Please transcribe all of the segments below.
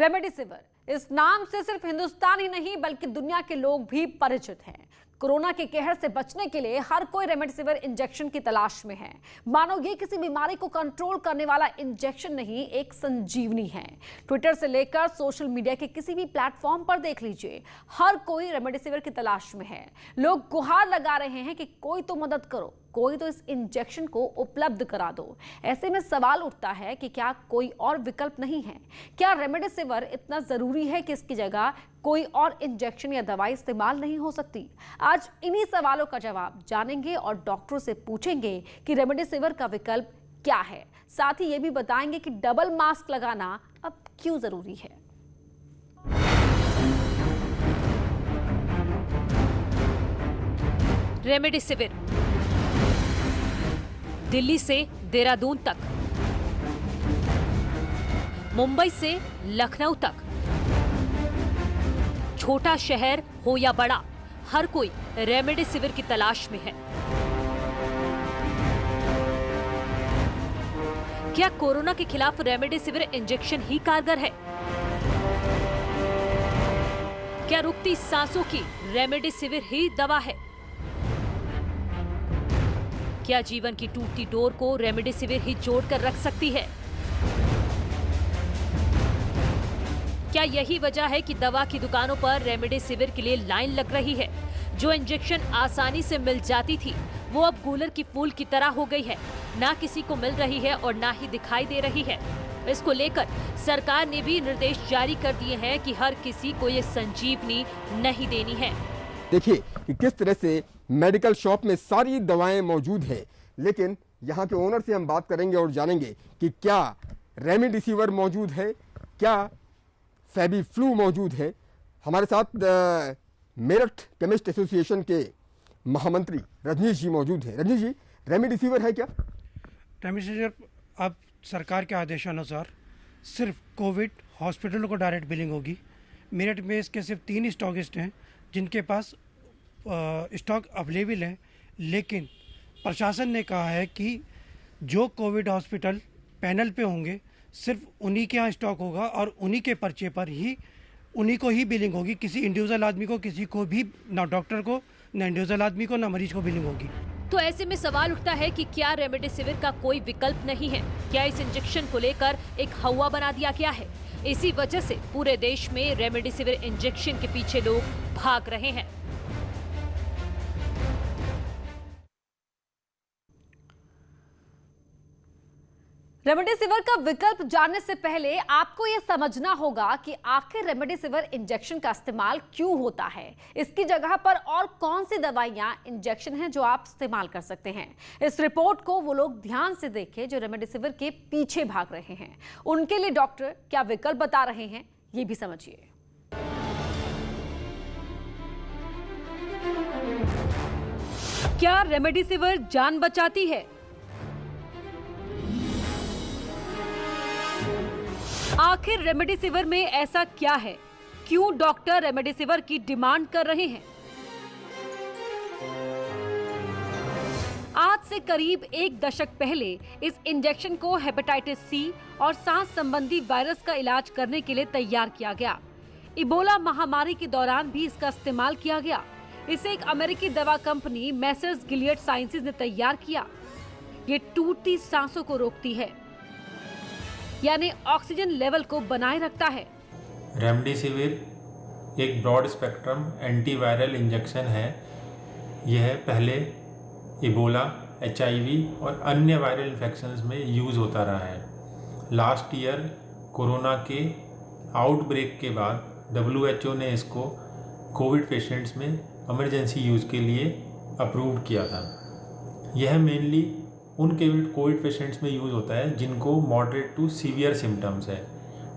Remdesivir इस नाम से सिर्फ हिंदुस्तान ही नहीं बल्कि दुनिया के लोग भी परिचित हैं। कोरोना के कहर से बचने के लिए हर कोई रेमडेसिविर इंजेक्शन की तलाश में है। मानो ये किसी बीमारी को कंट्रोल करने वाला इंजेक्शन नहीं, एक संजीवनी है। ट्विटर से लेकर सोशल मीडिया के किसी भी प्लेटफॉर्म पर देख लीजिए, हर कोई रेमडेसिविर की तलाश में है। लोग गुहार लगा रहे हैं कि कोई तो मदद करो, कोई तो इस इंजेक्शन को उपलब्ध करा दो। ऐसे में सवाल उठता है कि क्या कोई और विकल्प नहीं है? क्या रेमडेसिविर इतना जरूरी है कि इसकी जगह कोई और इंजेक्शन या दवाई इस्तेमाल नहीं हो सकती? आज इन्हीं सवालों का जवाब जानेंगे और डॉक्टरों से पूछेंगे कि रेमडेसिविर का विकल्प क्या है। साथ ही ये भी बताएंगे कि डबल मास्क लगाना अब क्यों जरूरी है। रेमडेसिविर दिल्ली से देहरादून तक, मुंबई से लखनऊ तक, छोटा शहर हो या बड़ा, हर कोई रेमडेसिविर की तलाश में है। क्या कोरोना के खिलाफ रेमडेसिविर इंजेक्शन ही कारगर है? क्या रुकती सांसों की रेमडेसिविर ही दवा है? क्या जीवन की टूटती डोर को रेमडेसिविर ही जोड़कर रख सकती है? क्या यही वजह है कि दवा की दुकानों पर रेमडेसिविर के लिए लाइन लग रही है? जो इंजेक्शन आसानी से मिल जाती थी वो अब गूलर की फूल की तरह हो गई है, ना किसी को मिल रही है और ना ही दिखाई दे रही है। इसको लेकर सरकार ने भी निर्देश जारी कर दिए हैं कि हर किसी को ये संजीवनी नहीं देनी है। देखिए कि किस तरह से मेडिकल शॉप में सारी दवाएं मौजूद हैं, लेकिन यहाँ के ओनर से हम बात करेंगे और जानेंगे कि क्या रेमडेसिविर मौजूद है, क्या फेबीफ्लू मौजूद है। हमारे साथ मेरठ केमिस्ट एसोसिएशन के महामंत्री रजनीश जी मौजूद हैं। रजनीश जी, रेमडेसिविर है क्या? रेमडेसिविर अब सरकार के आदेशानुसार सिर्फ कोविड हॉस्पिटलों को डायरेक्ट बिलिंग होगी। मेरठ में इसके सिर्फ 3 स्टॉकिस्ट हैं जिनके पास स्टॉक अवेलेबल है, लेकिन प्रशासन ने कहा है कि जो कोविड हॉस्पिटल पैनल पे होंगे सिर्फ उन्हीं के यहाँ स्टॉक होगा और उन्हीं के पर्चे पर ही उन्हीं को ही बिलिंग होगी। किसी इंडिविजुअल आदमी को, किसी को भी, ना डॉक्टर को, ना इंडिविजुअल आदमी को, ना मरीज को बिलिंग होगी। तो ऐसे में सवाल उठता है कि क्या रेमडेसिविर का कोई विकल्प नहीं है? क्या इस इंजेक्शन को लेकर एक हवा बना दिया गया है? इसी वजह से पूरे देश में रेमडेसिविर इंजेक्शन के पीछे लोग भाग रहे हैं। रेमडेसिविर का विकल्प जानने से पहले आपको यह समझना होगा कि आखिर रेमडेसिविर इंजेक्शन का इस्तेमाल क्यों होता है। इसकी जगह पर और कौन सी दवाइयां, इंजेक्शन हैं जो आप इस्तेमाल कर सकते हैं। इस रिपोर्ट को वो लोग ध्यान से देखें जो रेमडेसिविर के पीछे भाग रहे हैं। उनके लिए डॉक्टर क्या विकल्प बता रहे हैं, ये भी समझिए। क्या रेमडेसिविर जान बचाती है? आखिर रेमडेसिविर में ऐसा क्या है? क्यों डॉक्टर रेमडेसिविर की डिमांड कर रहे हैं? आज से करीब 1 दशक पहले इस इंजेक्शन को हेपेटाइटिस सी और सांस संबंधी वायरस का इलाज करने के लिए तैयार किया गया। इबोला महामारी के दौरान भी इसका इस्तेमाल किया गया। इसे एक अमेरिकी दवा कंपनी मैसर्स गिलियड साइंसेज ने तैयार किया। ये टूटती सांसों को रोकती है, यानी ऑक्सीजन लेवल को बनाए रखता है। रेमडेसिविर एक ब्रॉड स्पेक्ट्रम एंटीवायरल इंजेक्शन है। यह पहले इबोला, HIV और अन्य वायरल इन्फेक्शंस में यूज़ होता रहा है। लास्ट ईयर कोरोना के आउटब्रेक के बाद WHO ने इसको कोविड पेशेंट्स में इमरजेंसी यूज़ के लिए अप्रूव किया था। यह मेनली उन कोविड पेशेंट्स में यूज़ होता है जिनको मॉडरेट टू सीवियर सिम्टम्स है।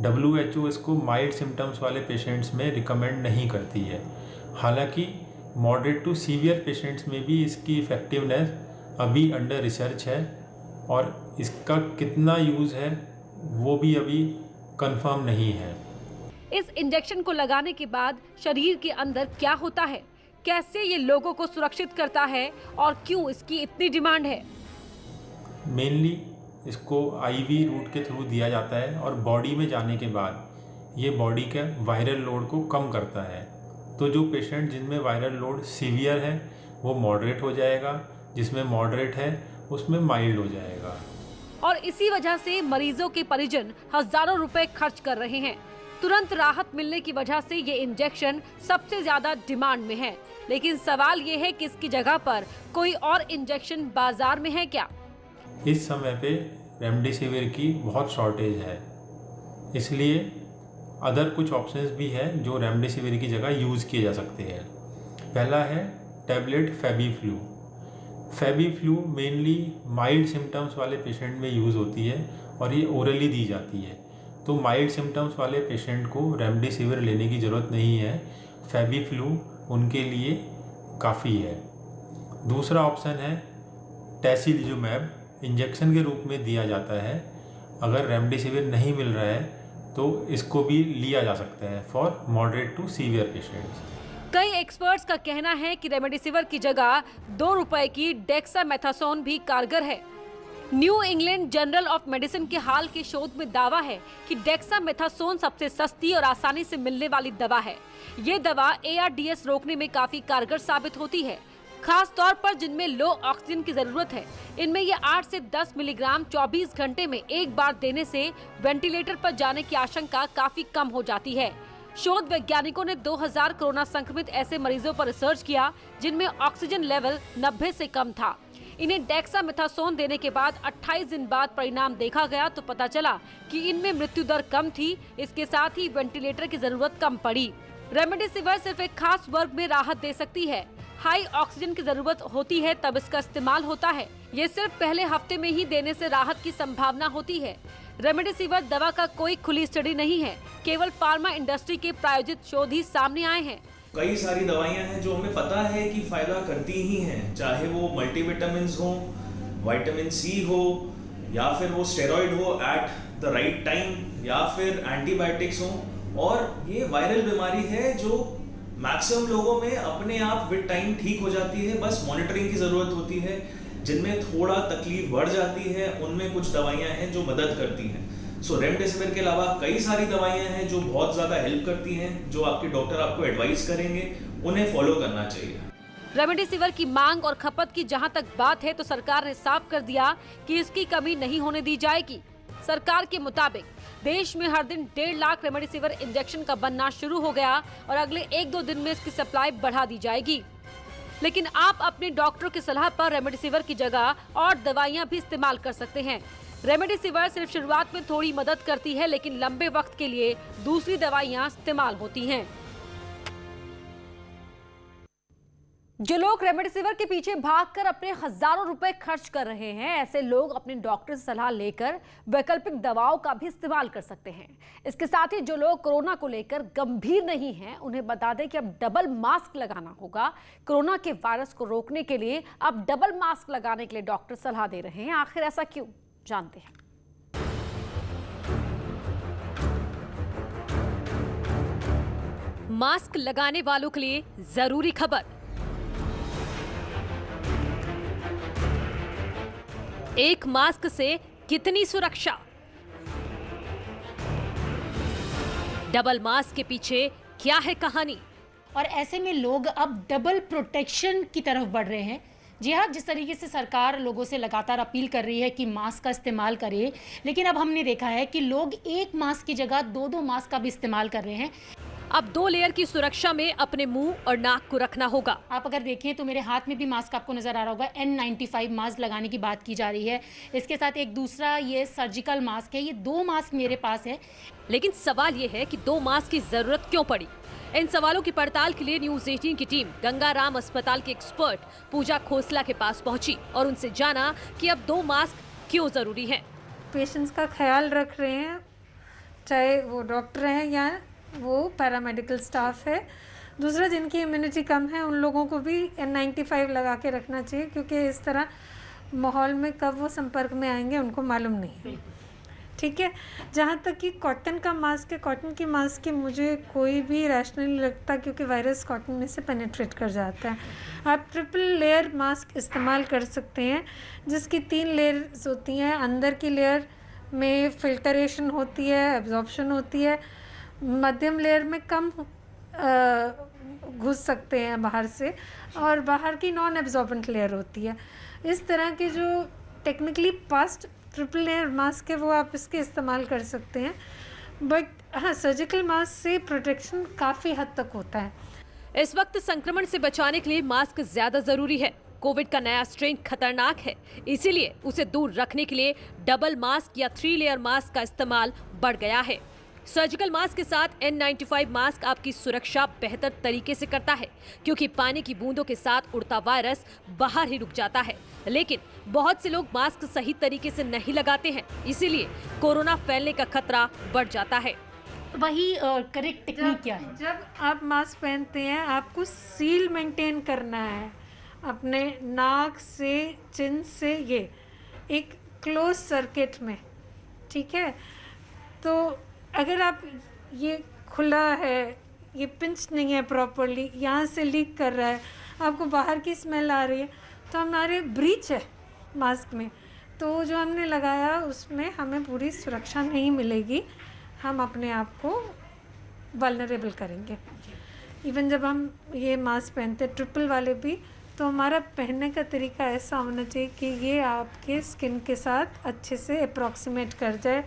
WHO इसको माइल्ड सिम्टम्स वाले पेशेंट्स में रिकमेंड नहीं करती है। हालांकि मॉडरेट टू सीवियर पेशेंट्स में भी इसकी इफ़ेक्टिवनेस अभी अंडर रिसर्च है और इसका कितना यूज़ है वो भी अभी कंफर्म नहीं है। इस इंजेक्शन को लगाने के बाद शरीर के अंदर क्या होता है, कैसे ये लोगों को सुरक्षित करता है और क्यों इसकी इतनी डिमांड है? मेनली इसको IV रूट के थ्रू दिया जाता है और बॉडी में जाने के बाद ये बॉडी के वायरल लोड को कम करता है। तो जो पेशेंट जिनमें वायरल लोड सीवियर है वो मॉडरेट हो जाएगा, जिसमें मॉडरेट है उसमें माइल्ड हो जाएगा। और इसी वजह से मरीजों के परिजन हजारों रुपए खर्च कर रहे हैं। तुरंत राहत मिलने की वजह से ये इंजेक्शन सबसे ज्यादा डिमांड में है। लेकिन सवाल ये है कि इसकी जगह पर कोई और इंजेक्शन बाजार में है क्या? इस समय पे रेमडेसिविर की बहुत शॉर्टेज है, इसलिए अदर कुछ ऑप्शंस भी हैं जो रेमडेसिविर की जगह यूज़ किए जा सकते हैं। पहला है tablet FabiFlu. FabiFlu mainly mild symptoms वाले पेशेंट में यूज़ होती है और ये ओरली दी जाती है। तो माइल्ड सिम्टम्स वाले पेशेंट को रेमडेसिविर लेने की ज़रूरत नहीं है, फेबीफ्लू उनके लिए काफ़ी है। दूसरा ऑप्शन है टैसिलिजुमैब, इंजेक्शन के रूप में दिया जाता है। अगर रेमडेसिविर नहीं मिल रहा है तो इसको भी लिया जा सकता है for moderate to severe patients. कई एक्सपर्ट्स का कहना है कि रेमडेसिविर की जगह 2 रुपए की डेक्सामेथासोन भी कारगर है। New England journal of medicine के हाल के शोध में दावा है कि डेक्सामेथासोन सबसे सस्ती और आसानी से मिलने वाली दवा है। ये दवा ARDS रोकने में काफी कारगर साबित होती है, खास तौर पर जिनमें लो ऑक्सीजन की जरूरत है। इनमें ये 8 से 10 मिलीग्राम 24 घंटे में एक बार देने से वेंटिलेटर पर जाने की आशंका काफी कम हो जाती है। शोध वैज्ञानिकों ने 2000 कोरोना संक्रमित ऐसे मरीजों पर रिसर्च किया जिनमें ऑक्सीजन लेवल 90 से कम था। इन्हें डेक्सामेथासोन देने के बाद 28 दिन बाद परिणाम देखा गया तो पता चला कि इनमें मृत्यु दर कम थी। इसके साथ ही वेंटिलेटर की जरूरत कम पड़ी। रेमडेसिविर सिर्फ एक खास वर्ग में राहत दे सकती है। हाई ऑक्सीजन की जरूरत होती है तब इसका इस्तेमाल होता है। ये सिर्फ पहले हफ्ते में ही देने से राहत की संभावना होती है। रेमडेसिविर दवा का कोई खुली स्टडी नहीं है, केवल फार्मा इंडस्ट्री के प्रायोजित शोध ही सामने आए हैं। कई सारी दवाइयां हैं जो हमें पता है कि फायदा करती ही हैं, चाहे वो मल्टीविटामिन्स हो, विटामिन सी हो, या फिर वो स्टेरॉइड हो एट द राइट टाइम, या फिर एंटीबायोटिक्स हो। और ये वायरल बीमारी है जो मैक्सिमम लोगों में अपने आप विद टाइम ठीक हो जाती है, बस मॉनिटरिंग की जरूरत होती है। जिनमें थोड़ा तकलीफ बढ़ जाती है उनमें कुछ दवाइयां हैं जो मदद करती हैं। सो रेमडेसिविर के अलावा कई सारी दवाइयां हैं जो बहुत ज़्यादा हेल्प करती हैं, जो आपके डॉक्टर आपको एडवाइस करेंगे, उन्हें फॉलो करना चाहिए। रेमडेसिविर की मांग और खपत की जहां तक बात है तो सरकार ने साफ कर दिया कि इसकी कमी नहीं होने दी जाएगी। सरकार के मुताबिक देश में हर दिन 1.5 लाख रेमडेसिविर इंजेक्शन का बनना शुरू हो गया और अगले 1-2 दिन में इसकी सप्लाई बढ़ा दी जाएगी। लेकिन आप अपने डॉक्टर की सलाह पर रेमडेसिविर की जगह और दवाइयां भी इस्तेमाल कर सकते हैं। रेमडेसिविर सिर्फ शुरुआत में थोड़ी मदद करती है, लेकिन लंबे वक्त के लिए दूसरी दवाइयां इस्तेमाल होती हैं। जो लोग रेमडेसिविर के पीछे भागकर अपने हजारों रुपए खर्च कर रहे हैं, ऐसे लोग अपने डॉक्टर से सलाह लेकर वैकल्पिक दवाओं का भी इस्तेमाल कर सकते हैं। इसके साथ ही जो लोग कोरोना को लेकर गंभीर नहीं हैं, उन्हें बता दें कि अब डबल मास्क लगाना होगा। कोरोना के वायरस को रोकने के लिए अब डबल मास्क लगाने के लिए डॉक्टर सलाह दे रहे हैं। आखिर ऐसा क्यों, जानते हैं। मास्क लगाने वालों के लिए जरूरी खबर। एक मास्क से कितनी सुरक्षा? डबल मास्क के पीछे क्या है कहानी? और ऐसे में लोग अब डबल प्रोटेक्शन की तरफ बढ़ रहे हैं। जी हाँ, जिस तरीके से सरकार लोगों से लगातार अपील कर रही है कि मास्क का इस्तेमाल करें, लेकिन अब हमने देखा है कि लोग एक मास्क की जगह 2-2 मास्क का भी इस्तेमाल कर रहे हैं। अब 2 लेयर की सुरक्षा में अपने मुंह और नाक को रखना होगा। आप अगर देखें तो मेरे हाथ में भी मास्क आपको नजर आ रहा होगा। N95 मास्क लगाने की बात की जा रही है। इसके साथ एक दूसरा ये सर्जिकल मास्क है। ये 2 मास्क मेरे पास है। लेकिन सवाल ये है कि 2 मास्क की जरूरत क्यों पड़ी? इन सवालों की पड़ताल के लिए न्यूज़ 18 की टीम गंगाराम अस्पताल के एक्सपर्ट पूजा खोसला के पास पहुंची और उनसे जाना कि अब 2 मास्क क्यों जरूरी हैं। पेशेंट्स का ख्याल रख रहे हैं, चाहे वो डॉक्टर हैं या वो पैरामेडिकल स्टाफ है। दूसरा, जिनकी इम्यूनिटी कम है उन लोगों को भी N95 लगा के रखना चाहिए, क्योंकि इस तरह माहौल में कब वो संपर्क में आएंगे उनको मालूम नहीं। ठीक है, जहाँ तक कि कॉटन का मास्क है, कॉटन की मास्क की मुझे कोई भी रैशनल नहीं लगता, क्योंकि वायरस कॉटन में से पेनिट्रेट कर जाता है। आप ट्रिपल लेयर मास्क इस्तेमाल कर सकते हैं, जिसकी 3 लेयर्स होती हैं। अंदर की लेयर में फिल्टरेशन होती है, एब्जॉर्प्शन होती है, मध्यम लेयर में कम घुस सकते हैं बाहर से, और बाहर की नॉन एब्जॉर्बेंट लेयर होती है। इस तरह के जो technically past triple layer mask है वो आप इसके इस्तेमाल कर सकते हैं, बट हाँ, सर्जिकल मास्क से प्रोटेक्शन काफ़ी हद तक होता है। इस वक्त संक्रमण से बचाने के लिए मास्क ज्यादा जरूरी है। कोविड का नया स्ट्रेन खतरनाक है, इसीलिए उसे दूर रखने के लिए डबल मास्क या 3 लेयर मास्क का इस्तेमाल बढ़ गया है। सर्जिकल मास्क के साथ N95 मास्क आपकी सुरक्षा बेहतर तरीके से करता है, क्योंकि पानी की बूंदों के साथ उड़ता वायरस बाहर ही रुक जाता है। लेकिन बहुत से लोग मास्क सही तरीके से नहीं लगाते हैं, इसीलिए कोरोना फैलने का खतरा बढ़ जाता है। वही करेक्ट टेक्निक क्या है? जब आप मास्क पहनते हैं आपको सील मेंटेन करना है अपने नाक से, चिन से, ये एक क्लोज सर्किट में, ठीक है। तो अगर आप ये खुला है, ये पिंच नहीं है प्रॉपरली, यहाँ से लीक कर रहा है, आपको बाहर की स्मेल आ रही है, तो हमारे ब्रीच है मास्क में, तो जो हमने लगाया उसमें हमें पूरी सुरक्षा नहीं मिलेगी, हम अपने आप को वल्नरेबल करेंगे। इवन जब हम ये मास्क पहनते हैं ट्रिपल वाले भी, तो हमारा पहनने का तरीका ऐसा होना चाहिए कि ये आपके स्किन के साथ अच्छे से अप्रॉक्सीमेट कर जाए।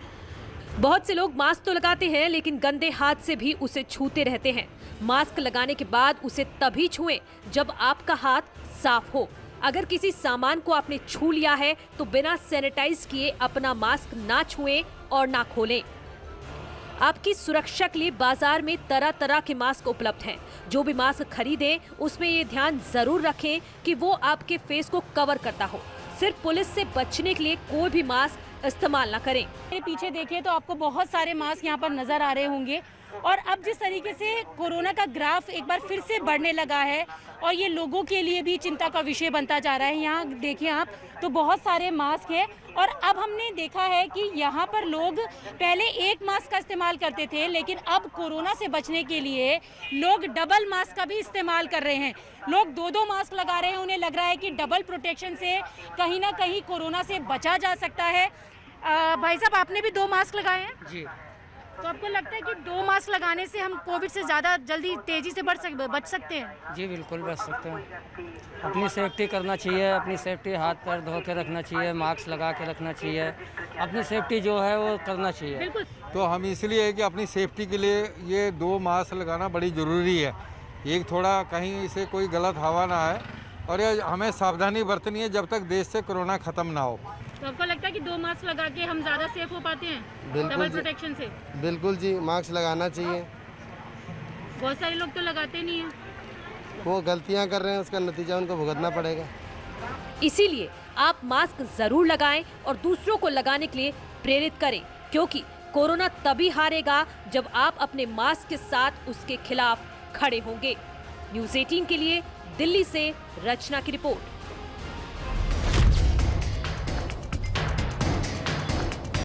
बहुत से लोग मास्क तो लगाते हैं, लेकिन गंदे हाथ से भी उसे छूते रहते हैं। मास्क लगाने के बाद उसे तभी छुएं जब आपका हाथ साफ हो। अगर किसी सामान को आपने छू लिया है तो बिना सैनिटाइज किए अपना मास्क ना छुएं और ना खोलें। आपकी सुरक्षा के लिए बाजार में तरह तरह के मास्क उपलब्ध हैं। जो भी मास्क खरीदें उसमें ये ध्यान जरूर रखें कि वो आपके फेस को कवर करता हो। सिर्फ पुलिस से बचने के लिए कोई भी मास्क इस्तेमाल ना करें। मेरे पीछे देखिए तो आपको बहुत सारे मास्क यहाँ पर नजर आ रहे होंगे, और अब जिस तरीके से कोरोना का ग्राफ एक बार फिर से बढ़ने लगा है और ये लोगों के लिए भी चिंता का विषय बनता जा रहा है। यहाँ देखिए आप तो बहुत सारे मास्क हैं, और अब हमने देखा है कि यहाँ पर लोग पहले एक मास्क का इस्तेमाल करते थे, लेकिन अब कोरोना से बचने के लिए लोग डबल मास्क का भी इस्तेमाल कर रहे हैं। लोग 2-2 मास्क लगा रहे हैं, उन्हें लग रहा है कि डबल प्रोटेक्शन से कहीं ना कहीं कोरोना से बचा जा सकता है। भाई साहब, आपने भी 2 मास्क लगाए हैं? जी। तो आपको लगता है कि 2 मास्क लगाने से हम कोविड से ज़्यादा जल्दी तेज़ी से बच सकते हैं? जी बिल्कुल बच सकते हैं। अपनी सेफ्टी करना चाहिए, अपनी सेफ्टी हाथ पैर धो के रखना चाहिए, मास्क लगा के रखना चाहिए, अपनी सेफ्टी जो है वो करना चाहिए। बिल्कुल। तो हम इसलिए है कि अपनी सेफ्टी के लिए ये 2 मास्क लगाना बड़ी ज़रूरी है। एक थोड़ा कहीं से कोई गलत हवा ना आए, और ये हमें सावधानी बरतनी है जब तक देश से कोरोना ख़त्म ना हो। तो आपको लगता है कि 2 मास्क लगा के हम ज़्यादा सेफ हो पाते हैं डबल प्रोटेक्शन से? बिल्कुल जी, मास्क लगाना चाहिए। बहुत सारे लोग तो लगाते नहीं हैं। वो गलतियां कर रहे हैं, उसका नतीजा उनको भुगतना पड़ेगा। इसीलिए आप मास्क जरूर लगाएं और दूसरों को लगाने के लिए प्रेरित करें, क्योंकि कोरोना तभी हारेगा जब आप अपने मास्क के साथ उसके खिलाफ खड़े होंगे। न्यूज़ 18 के लिए दिल्ली से रचना की रिपोर्ट।